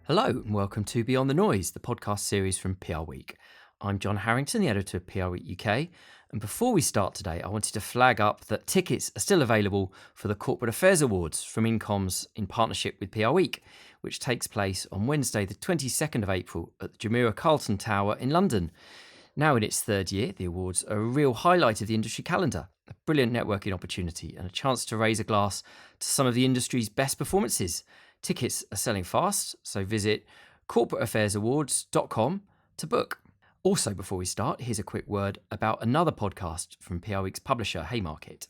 Hello and welcome to Beyond the Noise, the podcast series from PRWeek. I'm John Harrington, the editor of PRWeek UK, and before we start today, I wanted to flag up that tickets are still available for the Corporate Affairs Awards from Incoms in partnership with PRWeek, which takes place on Wednesday the 22nd of April at the Jumeirah Carlton Tower in London. Now in its third year, the awards are a real highlight of the industry calendar, a brilliant networking opportunity and a chance to raise a glass to some of the industry's best performances. Tickets are selling fast, so visit corporateaffairs.awards.com to book. Also, before we start, here's a quick word about another podcast from PRWeek's publisher, Haymarket.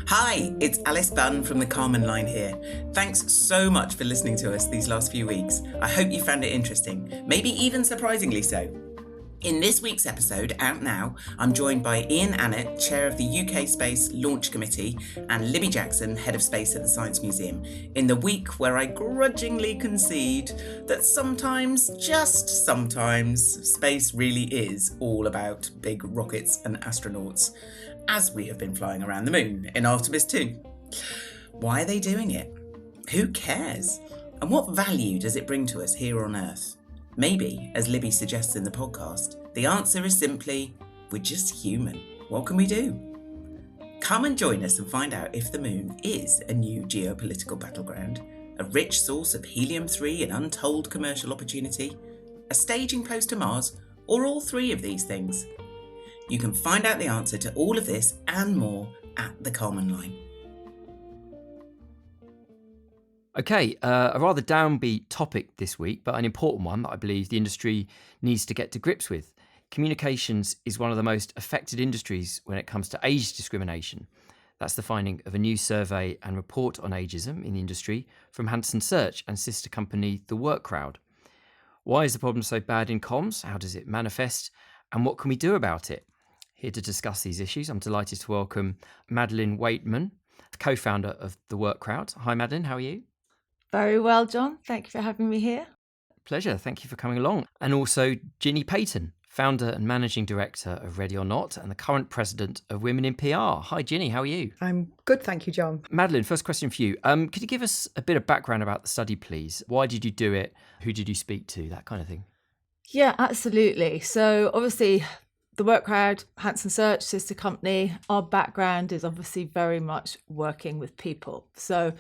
Hi, it's Alice Bunn from the Carmen Line here. Thanks so much for listening to us these last few weeks. I hope you found it interesting, maybe even surprisingly so. In this week's episode, out now, I'm joined by Ian Annett, Chair of the UK Space Launch Committee, and Libby Jackson, Head of Space at the Science Museum, in the week where I grudgingly concede that sometimes, just sometimes, space really is all about big rockets and astronauts, as we have been flying around the moon in Artemis 2. Why are they doing it? Who cares? And what value does it bring to us here on Earth? Maybe, as Libby suggests in the podcast, the answer is simply, we're just human. What can we do? Come and join us and find out if the moon is a new geopolitical battleground, a rich source of helium-3 and untold commercial opportunity, a staging post to Mars, or all three of these things. You can find out the answer to all of this and more at the Carmen Line. Okay, a rather downbeat topic this week, but an important one that I believe the industry needs to get to grips with. Communications is one of the most affected industries when it comes to age discrimination. That's the finding of a new survey and report on ageism in the industry from Hanson Search and sister company The Work Crowd. Why is the problem so bad in comms? How does it manifest? And what can we do about it? Here to discuss these issues, I'm delighted to welcome Madeleine Weightman, co-founder of The Work Crowd. Hi Madeleine, how are you? Very well, John. Thank you for having me here. Pleasure. Thank you for coming along. And also Ginny Paton, founder and managing director of Ready or Not and the current president of Women in PR. Hi, Ginny. How are you? I'm good, thank you, John. Madeleine, first question for you. Could you give us a bit of background about the study, please? Why did you do it? Who did you speak to? That kind of thing. Yeah, absolutely. So obviously, The Work Crowd, Hanson Search, sister company, our background is obviously very much working with people. So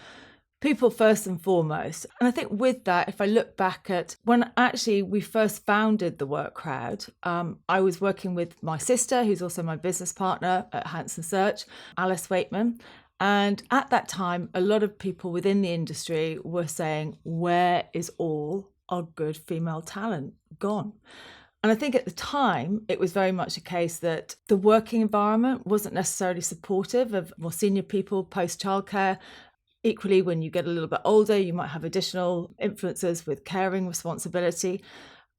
people first and foremost. And I think with that, if I look back at when actually we first founded The Work Crowd, I was working with my sister, who's also my business partner at Hanson Search, Alice Weightman. And at that time, a lot of people within the industry were saying, where is all our good female talent gone? And I think at the time, it was very much a case that the working environment wasn't necessarily supportive of more senior people post-childcare. Equally, when you get a little bit older, you might have additional influences with caring responsibility.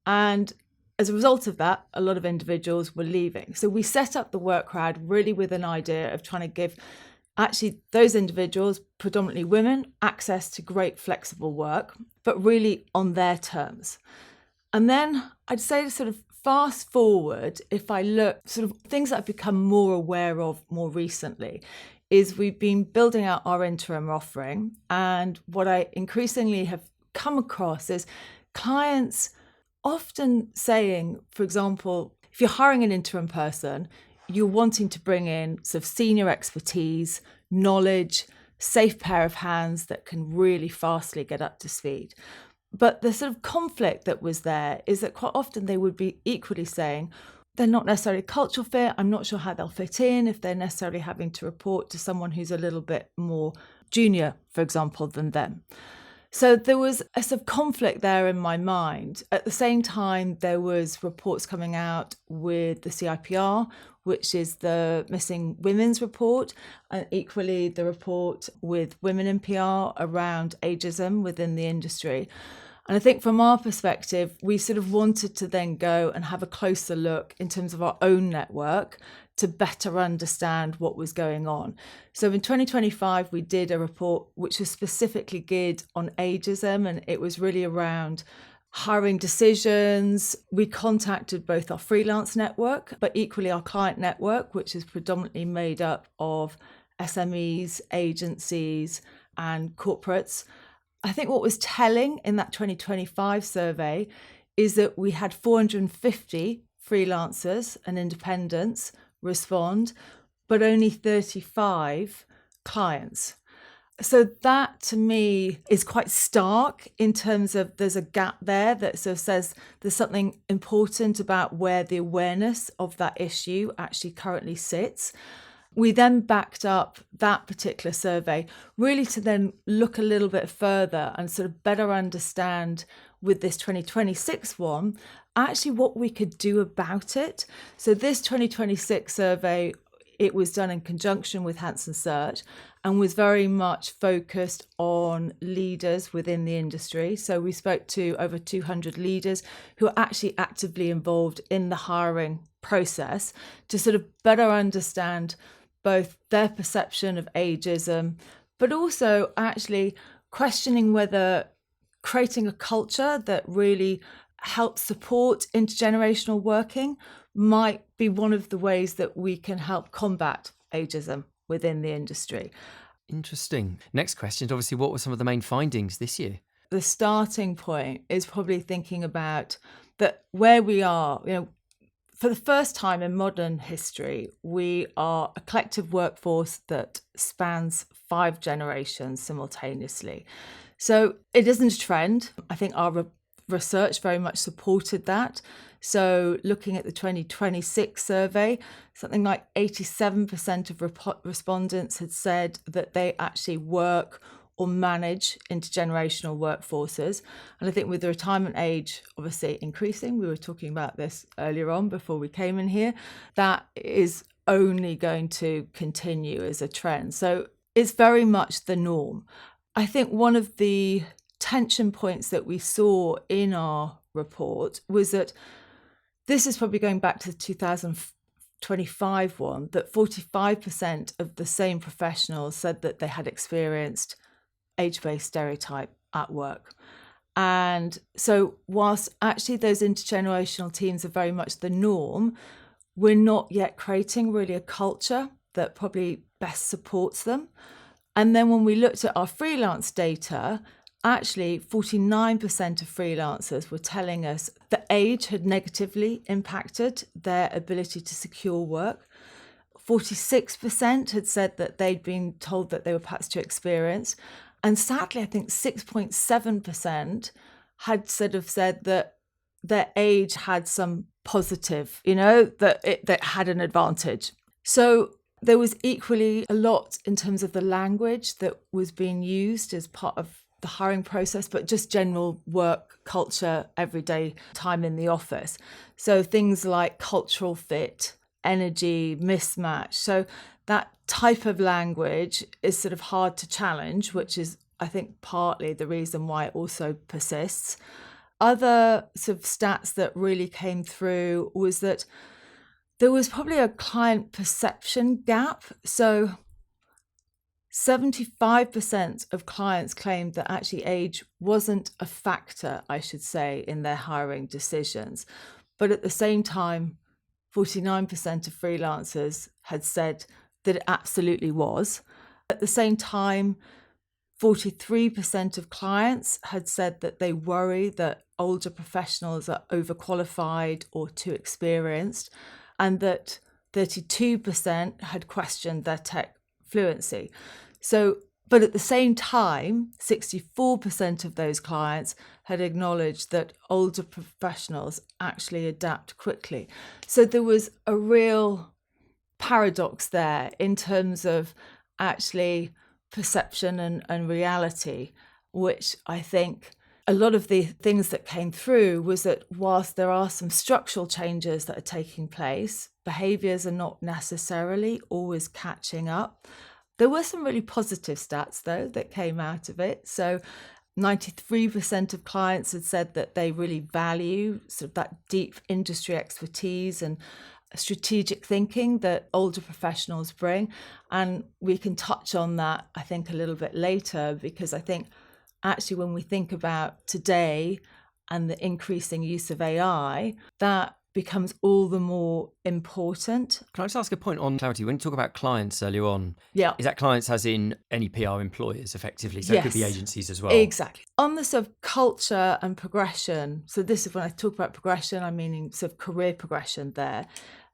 And as a result of that, a lot of individuals were leaving. So we set up The Work Crowd really with an idea of trying to give actually those individuals, predominantly women, access to great flexible work, but really on their terms. And then I'd say sort of fast forward, if I look sort of things that I've become more aware of more recently, is we've been building out our interim offering. And what I increasingly have come across is clients often saying, for example, if you're hiring an interim person, you're wanting to bring in sort of senior expertise, knowledge, safe pair of hands that can really fastly get up to speed. But the sort of conflict that was there is that quite often they would be equally saying, they're not necessarily cultural fit. I'm not sure how they'll fit in if they're necessarily having to report to someone who's a little bit more junior, for example, than them. So there was a sort of conflict there in my mind. At the same time, there was reports coming out with the CIPR, which is the Missing Women's Report, and equally the report with Women in PR around ageism within the industry. And I think from our perspective, we sort of wanted to then go and have a closer look in terms of our own network to better understand what was going on. So in 2025, we did a report which was specifically geared on ageism, and it was really around hiring decisions. We contacted both our freelance network, but equally our client network, which is predominantly made up of SMEs, agencies, and corporates. I think what was telling in that 2025 survey is that we had 450 freelancers and independents respond, but only 35 clients. So that to me is quite stark in terms of there's a gap there that sort of says there's something important about where the awareness of that issue actually currently sits. We then backed up that particular survey really to then look a little bit further and sort of better understand with this 2026 one, actually what we could do about it. So this 2026 survey, it was done in conjunction with Hanson Search and was very much focused on leaders within the industry. So we spoke to over 200 leaders who are actually actively involved in the hiring process to sort of better understand both their perception of ageism, but also actually questioning whether creating a culture that really helps support intergenerational working might be one of the ways that we can help combat ageism within the industry. Interesting. Next question, obviously, what were some of the main findings this year? The starting point is probably thinking about that where we are, for the first time in modern history, we are a collective workforce that spans 5 generations simultaneously. So it isn't a trend. I think our research very much supported that. So looking at the 2026 survey, something like 87% of respondents had said that they actually work or manage intergenerational workforces. And I think with the retirement age obviously increasing, we were talking about this earlier on before we came in here, that is only going to continue as a trend. So it's very much the norm. I think one of the tension points that we saw in our report was that this is probably going back to the 2025 one, that 45% of the same professionals said that they had experienced age-based stereotype at work. And so whilst actually those intergenerational teams are very much the norm, we're not yet creating really a culture that probably best supports them. And then when we looked at our freelance data, actually 49% of freelancers were telling us that age had negatively impacted their ability to secure work. 46% had said that they'd been told that they were perhaps too experienced. And sadly, I think 6.7% had sort of said that their age had some positive, that had an advantage. So there was equally a lot in terms of the language that was being used as part of the hiring process, but just general work culture, everyday time in the office. So things like cultural fit, energy, mismatch. So that type of language is sort of hard to challenge, which is, I think, partly the reason why it also persists. Other sort of stats that really came through was that there was probably a client perception gap. So 75% of clients claimed that actually age wasn't a factor, I should say, in their hiring decisions. But at the same time, 49% of freelancers had said that it absolutely was. At the same time, 43% of clients had said that they worry that older professionals are overqualified or too experienced, and that 32% had questioned their tech fluency. So, but at the same time, 64% of those clients had acknowledged that older professionals actually adapt quickly. So there was a real paradox there in terms of actually perception and reality, which I think a lot of the things that came through was that whilst there are some structural changes that are taking place, behaviours are not necessarily always catching up. There were some really positive stats, though, that came out of it. So 93% of clients had said that they really value sort of that deep industry expertise and strategic thinking that older professionals bring. And we can touch on that, I think, a little bit later, because I think actually when we think about today and the increasing use of AI, that becomes all the more important. Can I just ask a point on clarity? When you talk about clients earlier on, Yeah. is that clients as in any PR employers effectively? So it could be Yes. agencies as well. Exactly. On the sort of culture and progression, so this is when I talk about progression, I mean sort of career progression there.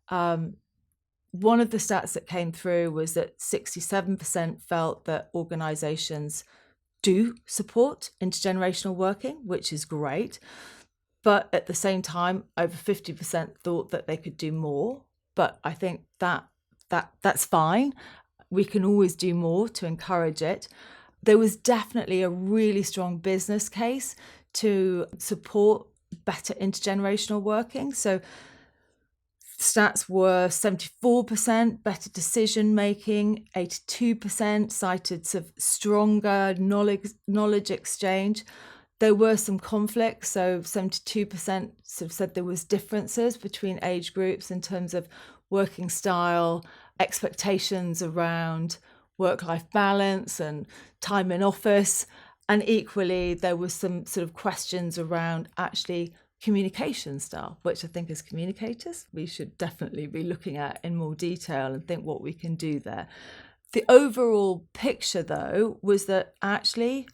One of the stats that came through was that 67% felt that organisations do support intergenerational working, which is great. But at the same time, over 50% thought that they could do more. But I think that's fine. We can always do more to encourage it. There was definitely a really strong business case to support better intergenerational working. So stats were 74% better decision making, 82% cited sort of stronger knowledge exchange. There were some conflicts, so 72% sort of said there was differences between age groups in terms of working style, expectations around work-life balance and time in office. And equally, there was some sort of questions around actually communication style, which I think as communicators, we should definitely be looking at in more detail and think what we can do there. The overall picture, though, was that actually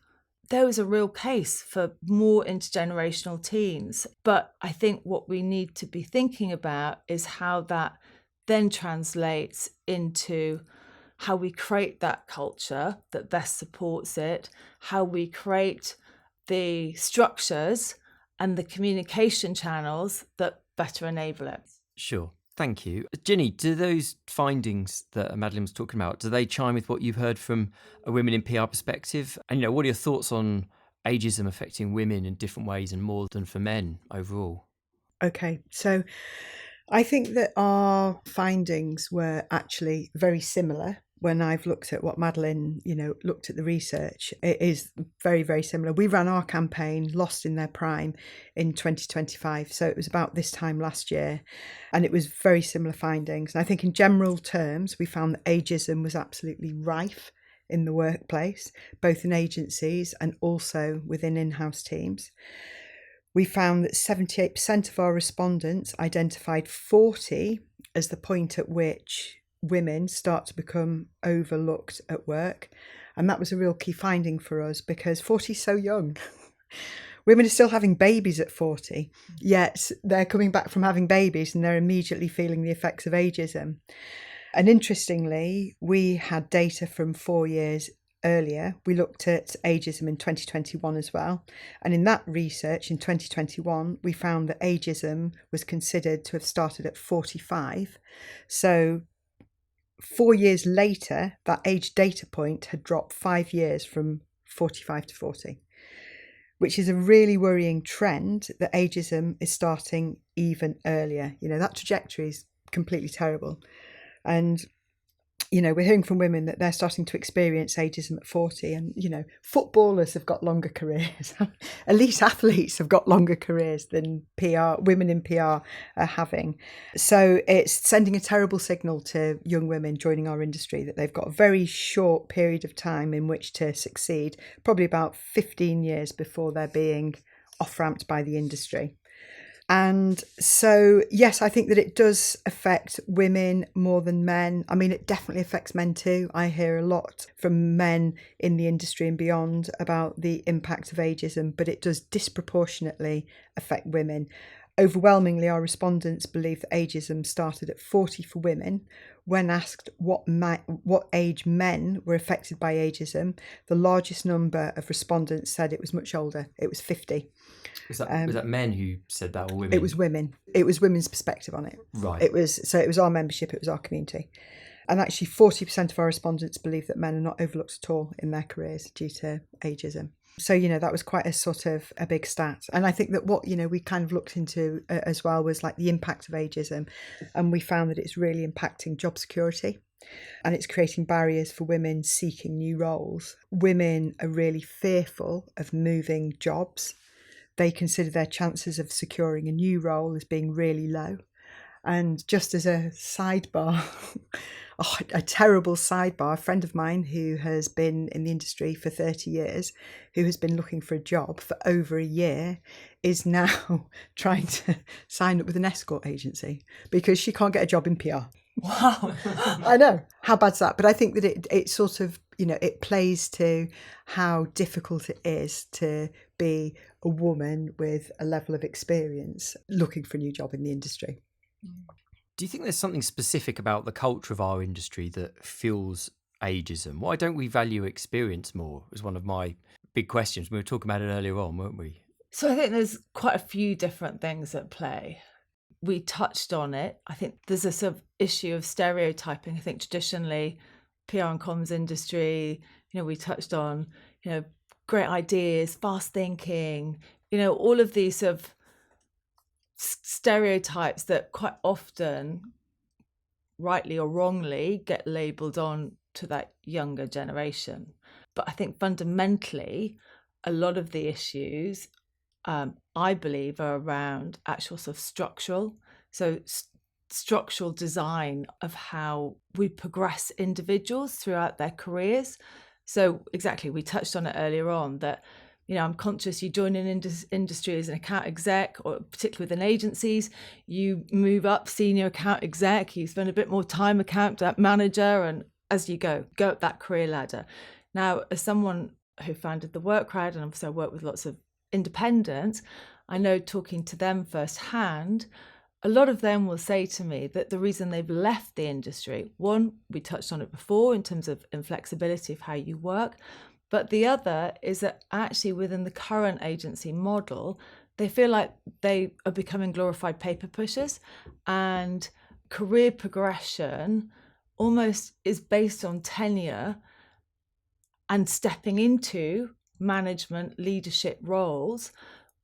there was a real case for more intergenerational teams. But I think what we need to be thinking about is how that then translates into how we create that culture that best supports it, how we create the structures and the communication channels that better enable it. Sure. Thank you. Ginny, do those findings that Madeleine was talking about, do they chime with what you've heard from a women in PR perspective? And, what are your thoughts on ageism affecting women in different ways and more than for men overall? Okay, so I think that our findings were actually very similar. When I've looked at what Madeleine, looked at the research, it is very, very similar. We ran our campaign, Lost in Their Prime, in 2025. So it was about this time last year. And it was very similar findings. And I think in general terms, we found that ageism was absolutely rife in the workplace, both in agencies and also within in-house teams. We found that 78% of our respondents identified 40 as the point at which women start to become overlooked at work. And that was a real key finding for us because 40 is so young. Women are still having babies at 40, yet they're coming back from having babies and they're immediately feeling the effects of ageism. And interestingly, we had data from 4 years earlier. We looked at ageism in 2021 as well. And in that research in 2021, we found that ageism was considered to have started at 45. So 4 years later, that age data point had dropped 5 years from 45 to 40, which is a really worrying trend that ageism is starting even earlier. That trajectory is completely terrible. And, we're hearing from women that they're starting to experience ageism at 40 and, footballers have got longer careers. Elite athletes have got longer careers than women in PR are having. So it's sending a terrible signal to young women joining our industry that they've got a very short period of time in which to succeed, probably about 15 years before they're being off-ramped by the industry. And so, yes, I think that it does affect women more than men. I mean, it definitely affects men too. I hear a lot from men in the industry and beyond about the impact of ageism, but it does disproportionately affect women. Overwhelmingly, our respondents believe that ageism started at 40 for women. When asked what age men were affected by ageism, the largest number of respondents said it was much older. It was 50. Was that men who said that or women? It was women. It was women's perspective on it. Right. It was our membership, it was our community. And actually 40% of our respondents believe that men are not overlooked at all in their careers due to ageism. So, that was quite a sort of a big stat. And I think that what, we kind of looked into as well was like the impact of ageism. And we found that it's really impacting job security and it's creating barriers for women seeking new roles. Women are really fearful of moving jobs. They consider their chances of securing a new role as being really low. And just as a sidebar, a terrible sidebar. A friend of mine who has been in the industry for 30 years, who has been looking for a job for over a year, is now trying to sign up with an escort agency because she can't get a job in PR. Wow. I know. How bad's that? But I think that it sort of, it plays to how difficult it is to be a woman with a level of experience looking for a new job in the industry. Do you think there's something specific about the culture of our industry that fuels ageism? Why don't we value experience more? Was one of my big questions. We were talking about it earlier on, weren't we? So I think there's quite a few different things at play. We touched on it. I think there's a sort of issue of stereotyping. I think traditionally, PR and comms industry, we touched on, great ideas, fast thinking, all of these sort of stereotypes that quite often, rightly or wrongly, get labelled on to that younger generation. But I think fundamentally, a lot of the issues, I believe, are around actual sort of structural design of how we progress individuals throughout their careers. So exactly, we touched on it earlier on that, I'm conscious you join an industry as an account exec, or particularly within agencies, you move up senior account exec, you spend a bit more time account manager, and as you go up that career ladder. Now, as someone who founded the Work Crowd, and obviously I work with lots of independents, I know talking to them firsthand, a lot of them will say to me that the reason they've left the industry, one, we touched on it before in terms of inflexibility of how you work, but the other is that actually within the current agency model, they feel like they are becoming glorified paper pushers, and career progression almost is based on tenure and stepping into management leadership roles,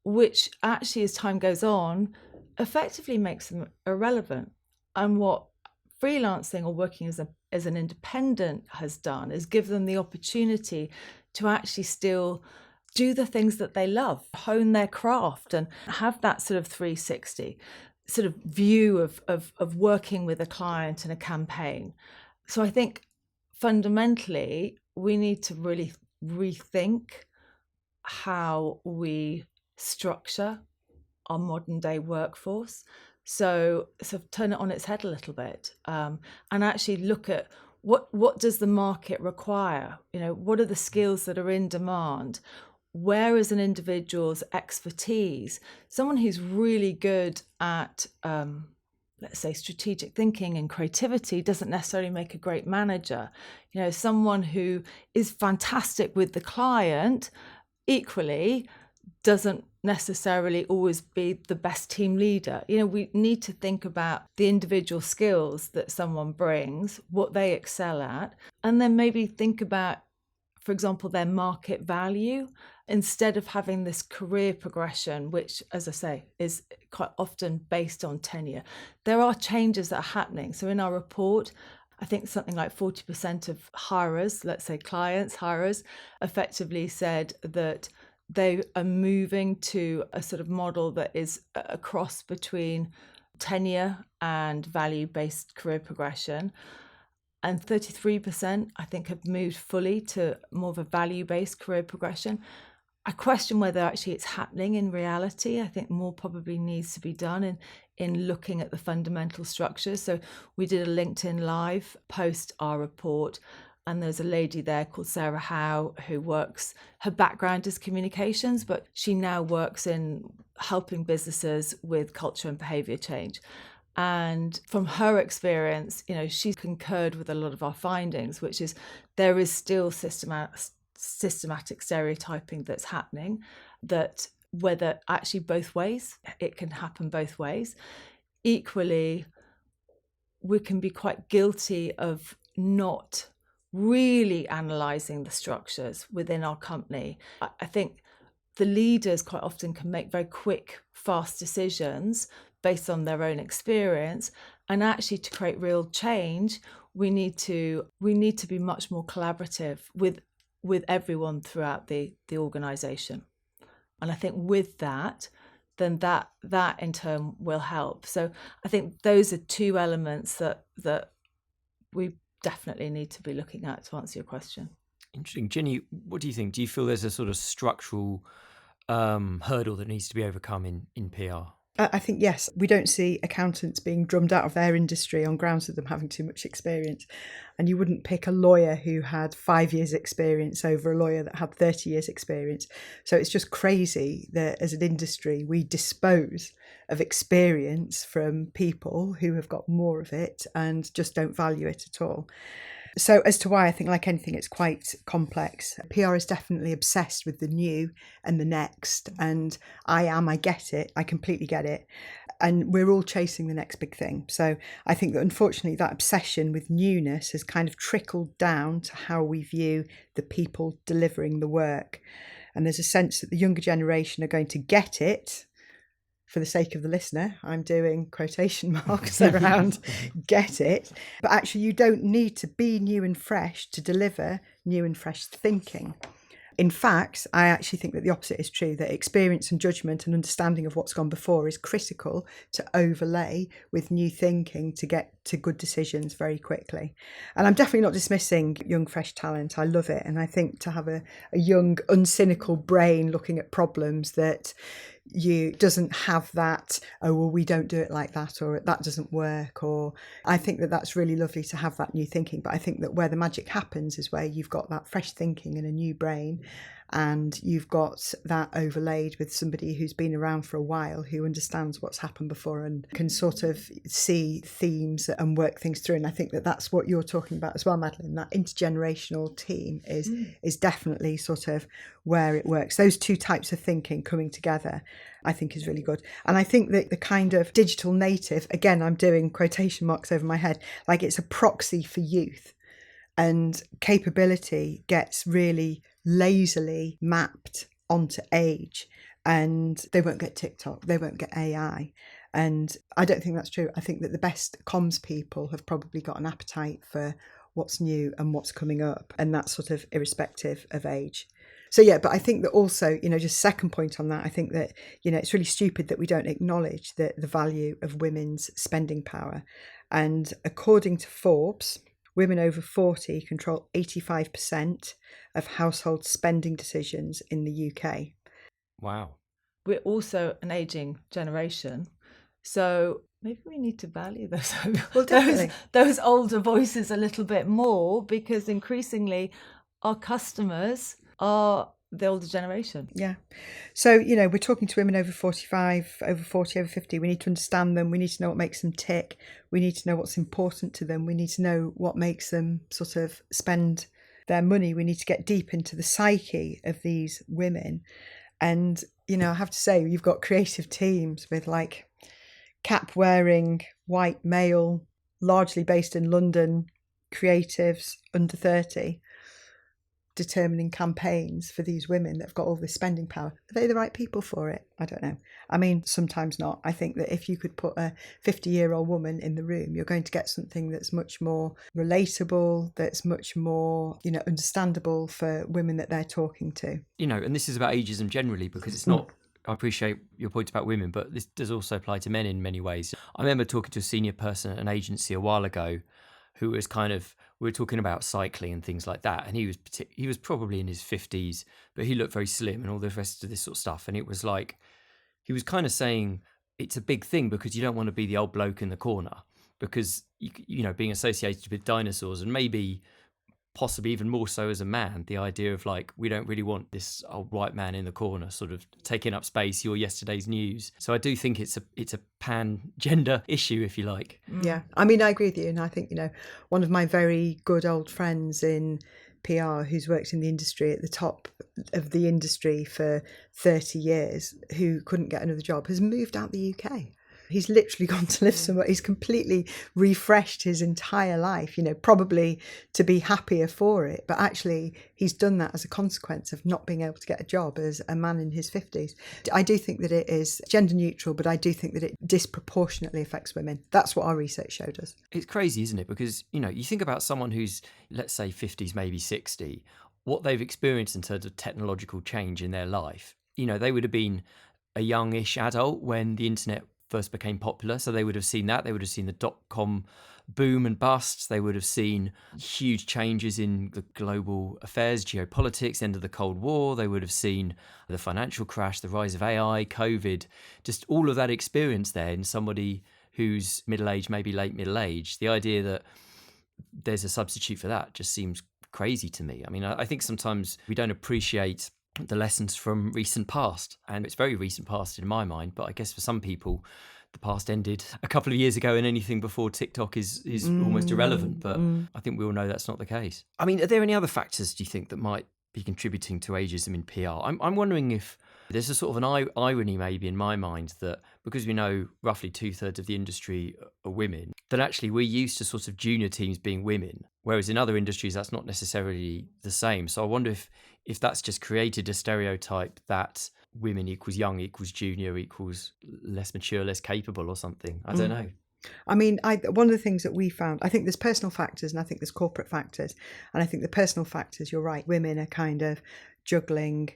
which actually as time goes on effectively makes them irrelevant. And what freelancing or working as an independent has done is give them the opportunity to actually still do the things that they love, hone their craft, and have that sort of 360 sort of view of working with a client and a campaign. So I think fundamentally we need to really rethink how we structure our modern day workforce. So sort of turn it on its head a little bit, and actually look at what does the market require? What are the skills that are in demand? Where is an individual's expertise? Someone who's really good at, let's say, strategic thinking and creativity doesn't necessarily make a great manager. Someone who is fantastic with the client equally doesn't necessarily always be the best team leader. We need to think about the individual skills that someone brings, what they excel at, and then maybe think about, for example, their market value, instead of having this career progression, which, as I say, is quite often based on tenure. There are changes that are happening. So in our report, I think something like 40% of hirers, let's say clients, hirers, effectively said that they are moving to a sort of model that is a cross between tenure and value-based career progression. And 33%, I think, have moved fully to more of a value-based career progression. I question whether actually it's happening in reality. I think more probably needs to be done in looking at the fundamental structures. So we did a LinkedIn Live post our report, and there's a lady there called Sarah Howe who works, her background is communications, but she now works in helping businesses with culture and behaviour change. And from her experience, she's concurred with a lot of our findings, which is there is still systematic stereotyping that's happening, that whether actually both ways, it can happen both ways. Equally, we can be quite guilty of not really analysing the structures within our company. I think the leaders quite often can make very quick, fast decisions based on their own experience, and actually to create real change, we need to be much more collaborative with everyone throughout the organisation. And I think with that, then that in turn will help. So I think those are two elements that we definitely need to be looking at to answer your question. Interesting. Ginny, what do you think? Do you feel there's a sort of structural hurdle that needs to be overcome in PR? I think, yes, we don't see accountants being drummed out of their industry on grounds of them having too much experience. And you wouldn't pick a lawyer who had 5 years experience over a lawyer that had 30 years experience. So it's just crazy that as an industry, we dispose of experience from people who have got more of it and just don't value it at all. So as to why, I think like anything, it's quite complex. PR is definitely obsessed with the new and the next. And I get it. I completely get it. And we're all chasing the next big thing. So I think that unfortunately that obsession with newness has kind of trickled down to how we view the people delivering the work. And there's a sense that the younger generation are going to get it. For the sake of the listener, I'm doing quotation marks around get it. But actually, you don't need to be new and fresh to deliver new and fresh thinking. In fact, I actually think that the opposite is true, that experience and judgment and understanding of what's gone before is critical to overlay with new thinking to get to good decisions very quickly. And I'm definitely not dismissing young, fresh talent. I love it. And I think to have a young, uncynical brain looking at problems that you doesn't have that, oh, well, we don't do it like that, or that doesn't work, or I think that that's really lovely to have that new thinking. But I think that where the magic happens is where you've got that fresh thinking and a new brain, and you've got that overlaid with somebody who's been around for a while, who understands what's happened before and can sort of see themes and work things through. And I think that that's what you're talking about as well, Madeleine. That intergenerational team is definitely sort of where it works. Those two types of thinking coming together, I think, is really good. And I think that the kind of digital native, again, I'm doing quotation marks over my head, like it's a proxy for youth. And capability gets really lazily mapped onto age, and they won't get TikTok, they won't get AI. And I don't think that's true. I think that the best comms people have probably got an appetite for what's new and what's coming up, and that's sort of irrespective of age. So yeah, but I think that also, just second point on that, I think that, it's really stupid that we don't acknowledge the value of women's spending power. And according to Forbes, women over 40 control 85% of household spending decisions in the UK. Wow. We're also an ageing generation, so maybe we need to value those those older voices a little bit more, because increasingly our customers are the older generation. Yeah. So, we're talking to women over 45, over 40, over 50. We need to understand them. We need to know what makes them tick. We need to know what's important to them. We need to know what makes them sort of spend their money. We need to get deep into the psyche of these women. And, I have to say, you've got creative teams with like cap wearing white male, largely based in London, creatives under 30. Determining campaigns for these women that have got all this spending power. Are they the right people for it? I don't know. I mean, sometimes not. I think that if you could put a 50-year-old woman in the room, you're going to get something that's much more relatable, that's much more, understandable for women that they're talking to. And this is about ageism generally, because it's not, I appreciate your point about women, but this does also apply to men in many ways. I remember talking to a senior person at an agency a while ago who was we were talking about cycling and things like that, and he was probably in his 50s, but he looked very slim and all the rest of this sort of stuff. And it was like, he was kind of saying it's a big thing because you don't want to be the old bloke in the corner, because being associated with dinosaurs, and maybe possibly even more so as a man, the idea of like, we don't really want this old white man in the corner sort of taking up space, you're yesterday's news. So I do think it's a pan-gender issue, if you like. Yeah, I mean, I agree with you. And I think, one of my very good old friends in PR who's worked in the industry at the top of the industry for 30 years, who couldn't get another job, has moved out the UK. He's literally gone to live somewhere. He's completely refreshed his entire life, probably to be happier for it. But actually, he's done that as a consequence of not being able to get a job as a man in his 50s. I do think that it is gender neutral, but I do think that it disproportionately affects women. That's what our research showed us. It's crazy, isn't it? Because, you think about someone who's, let's say, 50s, maybe 60, what they've experienced in terms of technological change in their life. They would have been a youngish adult when the internet first became popular. So they would have seen that. They would have seen the dot-com boom and busts. They would have seen huge changes in the global affairs, geopolitics, end of the Cold War. They would have seen the financial crash, the rise of AI, COVID, just all of that experience there in somebody who's middle-aged, maybe late middle-aged. The idea that there's a substitute for that just seems crazy to me. I mean, I think sometimes we don't appreciate the lessons from recent past, and it's very recent past in my mind, but I guess for some people the past ended a couple of years ago, and anything before TikTok is almost irrelevant. But I think we all know that's not the case. I mean, are there any other factors, do you think, that might be contributing to ageism in PR? I'm wondering if there's a sort of an irony maybe in my mind that because we know roughly 2/3 of the industry are women, that actually we're used to sort of junior teams being women, whereas in other industries that's not necessarily the same. So I wonder if that's just created a stereotype that women equals young, equals junior, equals less mature, less capable or something. I don't know. I mean, one of the things that we found, I think there's personal factors and I think there's corporate factors. And I think the personal factors, you're right, women are kind of juggling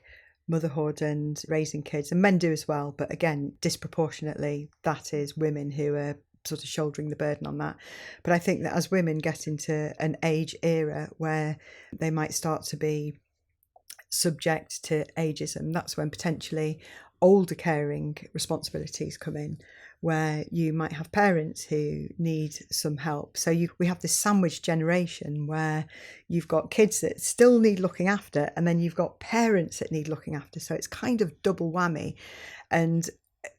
motherhood and raising kids, and men do as well. But again, disproportionately, that is women who are sort of shouldering the burden on that. But I think that as women get into an age era where they might start to be subject to ageism, that's when potentially older caring responsibilities come in, where you might have parents who need some help. So we have this sandwich generation where you've got kids that still need looking after, and then you've got parents that need looking after. So it's kind of double whammy. And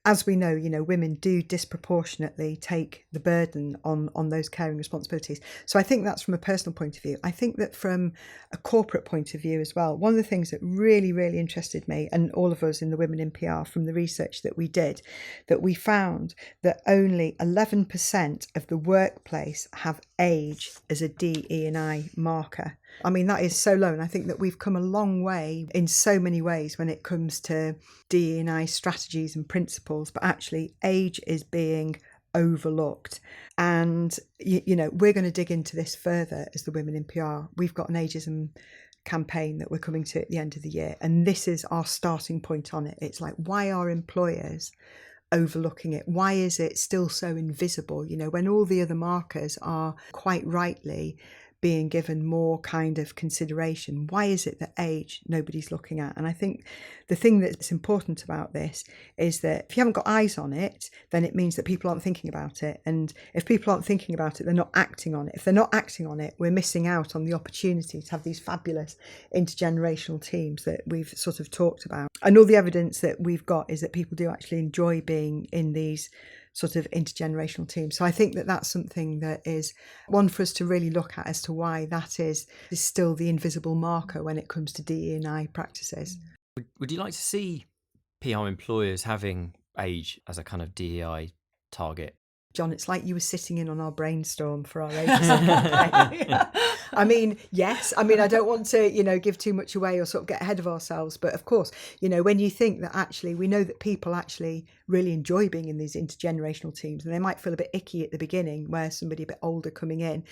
as we know, women do disproportionately take the burden on those caring responsibilities. So I think that's from a personal point of view. I think that from a corporate point of view as well, one of the things that really, really interested me and all of us in the Women in PR from the research that we did, that we found that only 11% of the workplace have age as a DE&I marker. I mean, that is so low. And I think that we've come a long way in so many ways when it comes to DE&I strategies and principles, but actually age is being overlooked. And, we're going to dig into this further as the Women in PR. We've got an ageism campaign that we're coming to at the end of the year. And this is our starting point on it. It's like, why are employers overlooking it? Why is it still so invisible? When all the other markers are quite rightly being given more kind of consideration, why is it that age nobody's looking at? And I think the thing that's important about this is that if you haven't got eyes on it, then it means that people aren't thinking about it. And if people aren't thinking about it, they're not acting on it. If they're not acting on it, we're missing out on the opportunity to have these fabulous intergenerational teams that we've sort of talked about. And all the evidence that we've got is that people do actually enjoy being in these sort of intergenerational teams. So I think that that's something that is one for us to really look at as to why that is still the invisible marker when it comes to DE&I practices. Would you like to see PR employers having age as a kind of DEI target? John, it's like you were sitting in on our brainstorm for our ageism campaign. I mean, yes. I mean, I don't want to, give too much away or sort of get ahead of ourselves. But of course, when you think that actually, we know that people actually really enjoy being in these intergenerational teams, and they might feel a bit icky at the beginning where somebody a bit older coming in.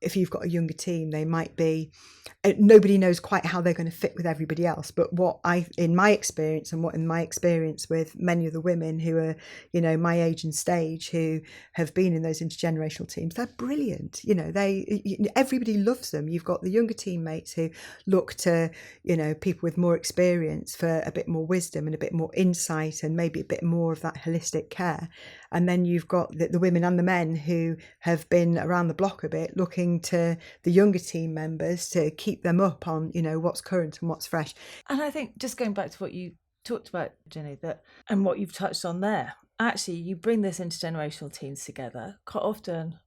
If you've got a younger team, they might be, nobody knows quite how they're going to fit with everybody else. But in my experience with many of the women who are, my age and stage who have been in those intergenerational teams, they're brilliant. Everybody loves them. You've got the younger teammates who look to, people with more experience for a bit more wisdom and a bit more insight and maybe a bit more of that holistic care. And then you've got the women and the men who have been around the block a bit, looking to the younger team members to keep them up on, what's current and what's fresh. And I think just going back to what you talked about, Ginny, and what you've touched on there, actually, you bring this intergenerational teams together. Quite often,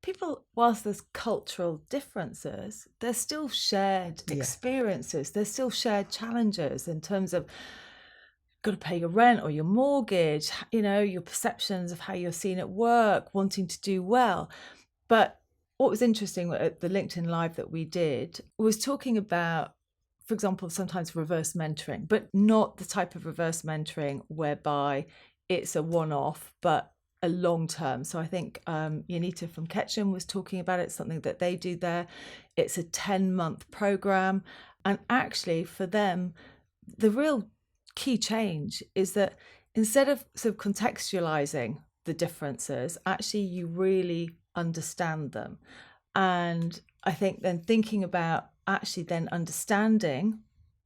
people, whilst there's cultural differences, there's still shared experiences. There's still shared challenges in terms of got to pay your rent or your mortgage, your perceptions of how you're seen at work, wanting to do well. But what was interesting at the LinkedIn Live that we did was talking about, for example, sometimes reverse mentoring, but not the type of reverse mentoring whereby it's a one-off, but a long term. So I think Yanita from Ketchum was talking about it, something that they do there. It's a 10-month program. And actually for them, the real key change is that instead of sort of contextualizing the differences, actually you really understand them. And I think then thinking about actually then understanding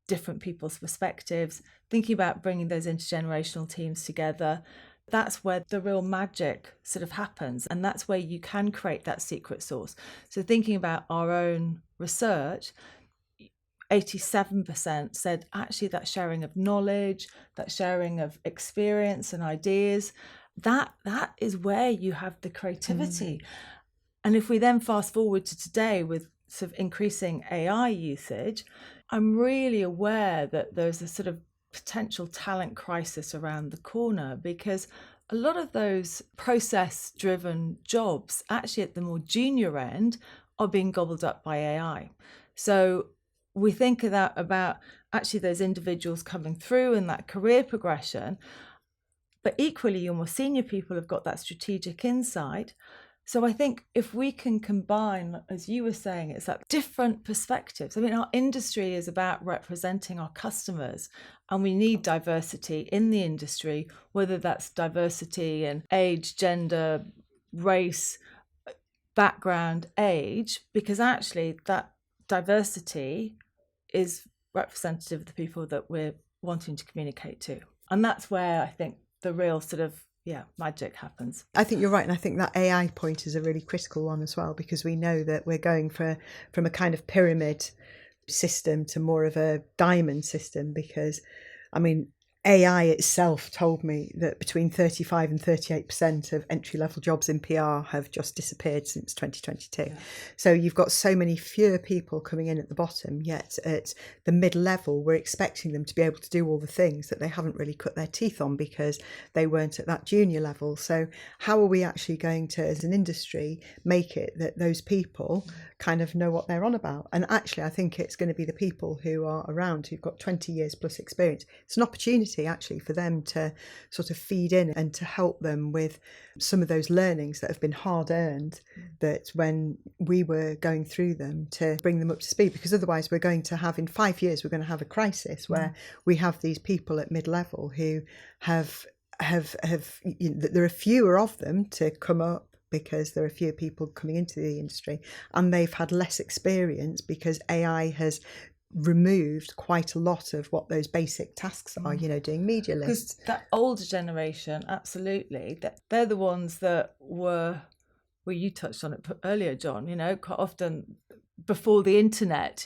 different people's perspectives, thinking about bringing those intergenerational teams together, that's where the real magic sort of happens. And that's where you can create that secret sauce. So thinking about our own research, 87% said actually that sharing of knowledge, that sharing of experience and ideas, that is where you have the creativity. And if we then fast forward to today with sort of increasing AI usage, I'm really aware that there's a sort of potential talent crisis around the corner, because a lot of those process-driven jobs actually at the more junior end are being gobbled up by AI. So we think of that about actually those individuals coming through and that career progression, but equally your more senior people have got that strategic insight. So I think if we can combine, as you were saying, it's that different perspectives. I mean, our industry is about representing our customers, and we need diversity in the industry, whether that's diversity in age, gender, race, background, age, because actually that diversity is representative of the people that we're wanting to communicate to. And that's where I think the real sort of magic happens. I think you're right, and I think that AI point is a really critical one as well, because we know that we're going from a kind of pyramid system to more of a diamond system, because I mean AI itself told me that between 35 and 38% of entry-level jobs in PR have just disappeared since 2022. Yeah. So you've got so many fewer people coming in at the bottom, yet at the mid-level, we're expecting them to be able to do all the things that they haven't really cut their teeth on because they weren't at that junior level. So how are we actually going to, as an industry, make it that those people kind of know what they're on about? And actually, I think it's going to be the people who are around, who've got 20 years plus experience. It's an opportunity actually for them to sort of feed in and to help them with some of those learnings that have been hard earned, that when we were going through them, to bring them up to speed, because otherwise we're going to have, in 5 years, we're going to have a crisis where we have these people at mid-level who have there are fewer of them to come up, because there are fewer people coming into the industry, and they've had less experience because AI has removed quite a lot of what those basic tasks are, doing media lists. Because that older generation, absolutely, they're the ones that were, well, you touched on it earlier, John, quite often before the internet,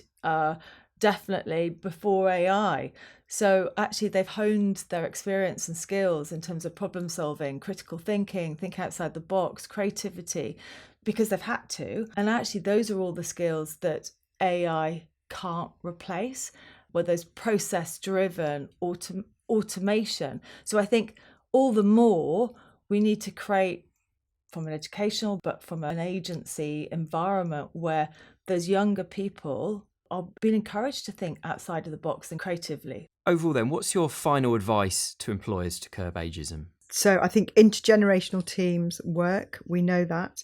definitely before AI. So actually they've honed their experience and skills in terms of problem solving, critical thinking, think outside the box, creativity, because they've had to. And actually those are all the skills that AI can't replace, where there's process-driven automation. So I think all the more we need to create, from an educational but from an agency environment, where those younger people are being encouraged to think outside of the box and creatively. Overall then, what's your final advice to employers to curb ageism? So I think intergenerational teams work. We know that.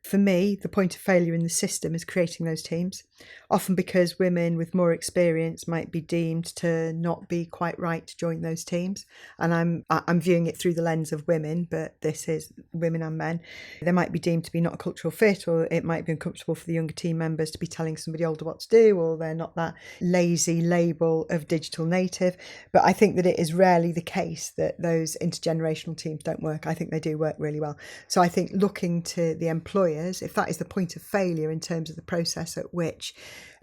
For me, the point of failure in the system is creating those teams, often because women with more experience might be deemed to not be quite right to join those teams. And I'm viewing it through the lens of women, but this is women and men. They might be deemed to be not a cultural fit, or it might be uncomfortable for the younger team members to be telling somebody older what to do, or they're not that lazy label of digital native. But I think that it is rarely the case that those intergenerational teams don't work. I think they do work really well. So I think looking to the employers, if that is the point of failure in terms of the process at which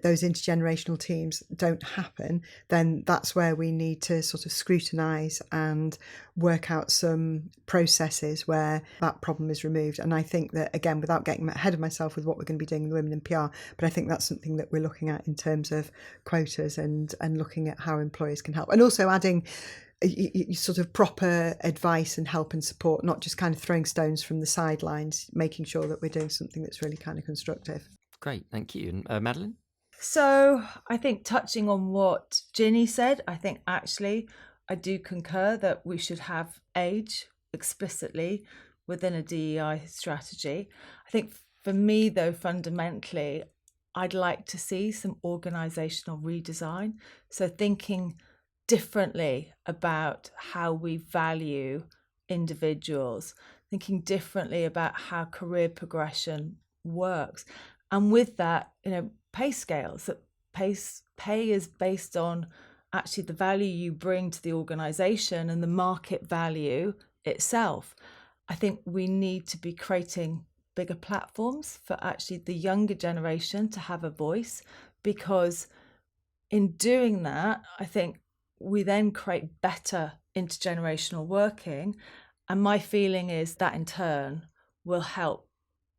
those intergenerational teams don't happen, then that's where we need to sort of scrutinise and work out some processes where that problem is removed. And I think that, again, without getting ahead of myself with what we're going to be doing with women in PR, but I think that's something that we're looking at in terms of quotas and looking at how employers can help. And also adding sort of proper advice and help and support, not just kind of throwing stones from the sidelines, making sure that we're doing something that's really kind of constructive. Great, thank you. And Madeleine? So I think touching on what Ginny said, I think actually I do concur that we should have age explicitly within a DEI strategy. I think for me, though, fundamentally, I'd like to see some organisational redesign. So thinking differently about how we value individuals, thinking differently about how career progression works. And with that, pay scales, that pay is based on actually the value you bring to the organization and the market value itself. I think we need to be creating bigger platforms for actually the younger generation to have a voice, because in doing that, I think we then create better intergenerational working. And my feeling is that in turn will help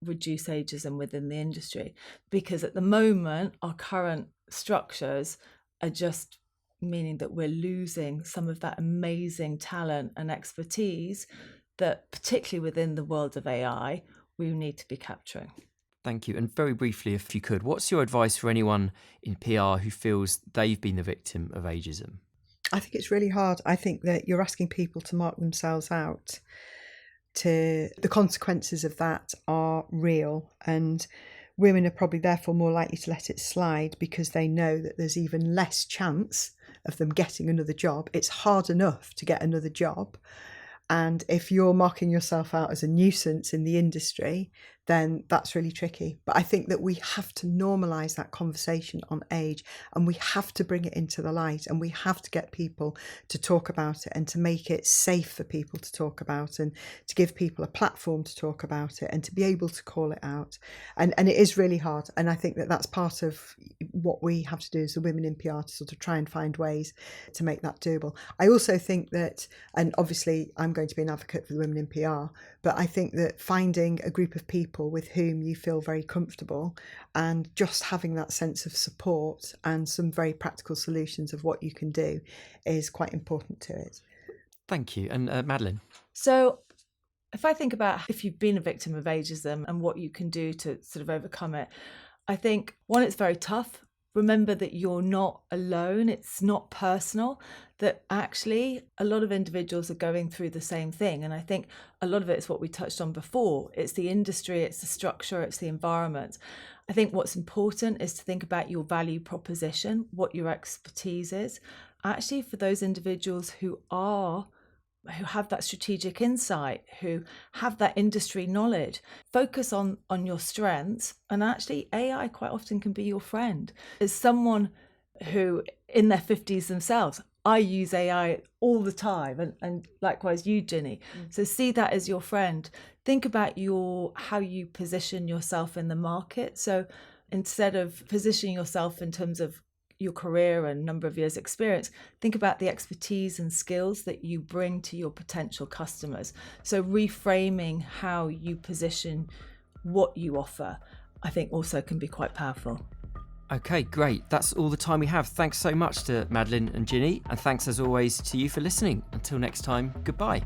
reduce ageism within the industry, because at the moment our current structures are just meaning that we're losing some of that amazing talent and expertise that, particularly within the world of AI, we need to be capturing. Thank you. And very briefly, if you could, what's your advice for anyone in PR who feels they've been the victim of ageism? I think it's really hard. I think that you're asking people to mark themselves out. The consequences of that are real, and women are probably therefore more likely to let it slide because they know that there's even less chance of them getting another job. It's hard enough to get another job. And if you're marking yourself out as a nuisance in the industry, then that's really tricky. But I think that we have to normalise that conversation on age, and we have to bring it into the light, and we have to get people to talk about it and to make it safe for people to talk about, and to give people a platform to talk about it and to be able to call it out. And it is really hard. And I think that that's part of what we have to do as the women in PR, to sort of try and find ways to make that doable. I also think that, and obviously I'm going to be an advocate for the women in PR, but I think that finding a group of people with whom you feel very comfortable and just having that sense of support and some very practical solutions of what you can do is quite important to it. Thank you. And Madeleine? So if I think about if you've been a victim of ageism and what you can do to sort of overcome it, I think, one, it's very tough. Remember that you're not alone. It's not personal, that actually a lot of individuals are going through the same thing. And I think a lot of it is what we touched on before. It's the industry, it's the structure, it's the environment. I think what's important is to think about your value proposition, what your expertise is. Actually, for those individuals who have that strategic insight, who have that industry knowledge, focus on your strengths. And actually AI quite often can be your friend. As someone who in their 50s themselves, I use AI all the time, and likewise you, Ginny. So see that as your friend. Think about how you position yourself in the market. So instead of positioning yourself in terms of your career and number of years experience, think about the expertise and skills that you bring to your potential customers. So reframing how you position what you offer, I think also can be quite powerful. Okay, great. That's all the time we have. Thanks so much to Madeleine and Ginny, and thanks as always to you for listening. Until next time, goodbye.